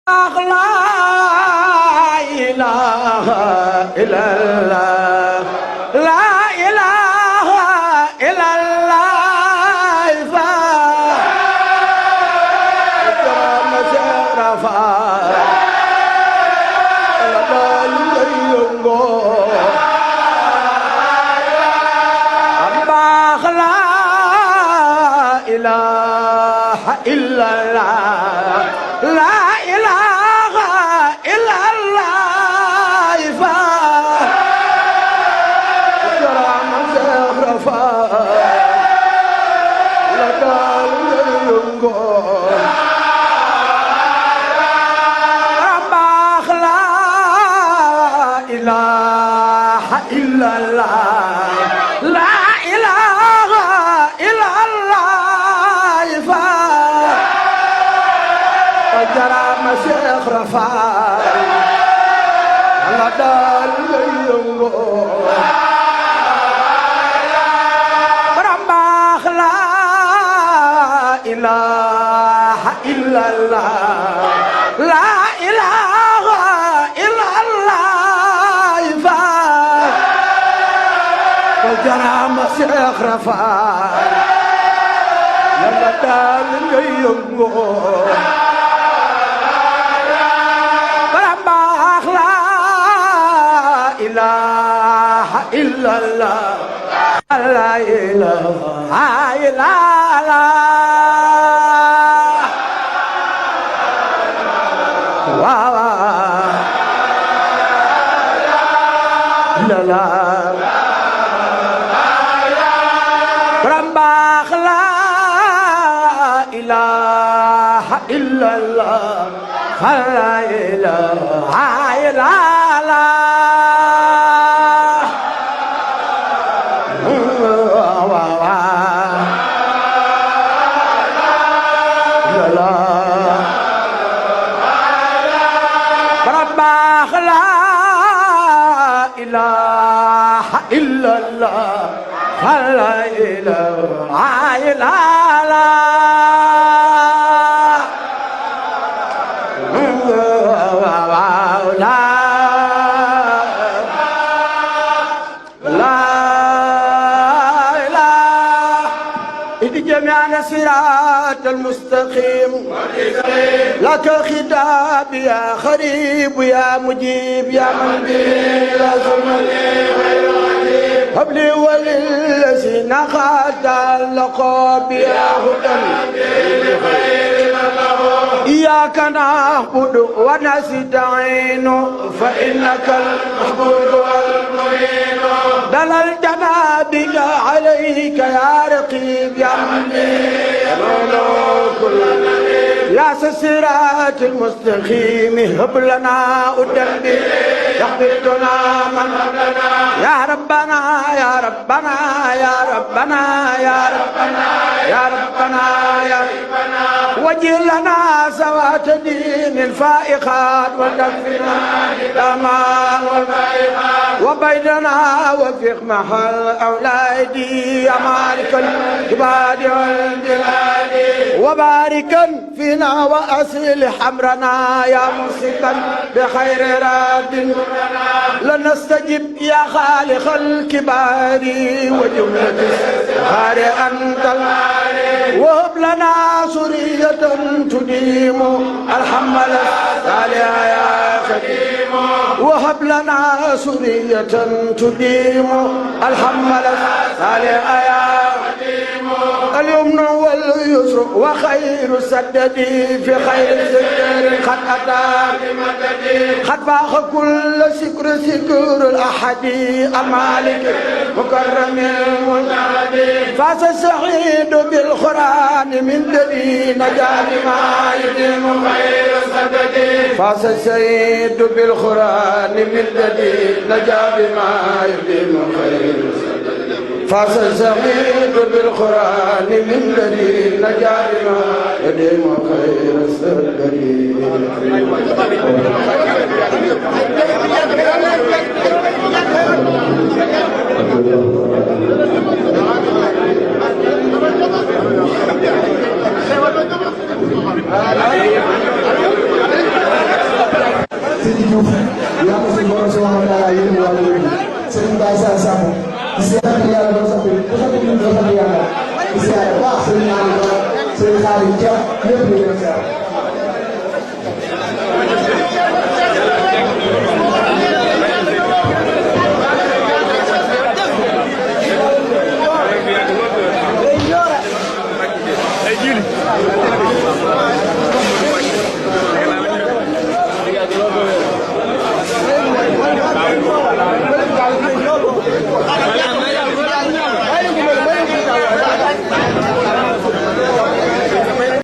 لا إله إلا الله لا إله إلا الله فكرم شرفا لا ينقو أباخ لا إله إلا الله لا إله إلا الله فكرم شرفا لا ينقو أباخ لا إله إلا الله لا إله إلا الله فجرى شيخ رفاع على دار اليوم رباخ لا إله إلا الله لا إله إلا الله فجرى شيخ رفاع على دار اليوم إله إلا الله لا إله إلا الله لا لا رباخ لا إله إلا الله لا إله إلا الله رباخ لا إله إلا الله لا إله إلا جميعنا صراط المستقيم لك خطاب يا خريب يا مجيب يا من به لازم هب لي وللذين قد تعلقوا بيا هدى إياك نعبد ونستعين فإنك المعبود والمعين دللتنا بك عليك يا رقيب يا من يا صراط المستقيم هب لنا أدب يحببنا من يا ربنا يا ربنا يا ربنا يا ربنا يا ربنا يا ربنا وجه لنا سوات دين الفائقات وتكفنا الأمان والفائقات وبيننا وفق محل أولادي يا مالك الجبال والجلال وباركا فينا وأصلح أمرنا يا ممسكا بخير راد لنستجب يا خالق الكبار وجملة السهار أنت وهب لنا سرية تديم الحمل الصالح يا خديم وهب لنا سرية تديم الحمل الصالح يا خديم اليمن واليسر وخير السدد في خير سكر قد أتى قد باخ كل سكر الأحد المالك مكرم المنعد فاز السعيد بالقرآن من الذي نجا بما يديم خير السدد فاز السعيد بالقرآن من الذي نجا بما يديم خير السدد فاز السعيد بالقرآن من الذي نجا بما يديم خير السدد Serigne Diouf yaa ko suñu borom subhanahu wa taala yéen waa wér Serigne Baye Sall Samb di seet yàlla doo sant ku sant ñu doo sant yàlla di seet baax Serigne Aliou Serigne Khadim Dia ñëpp ñu ngi leen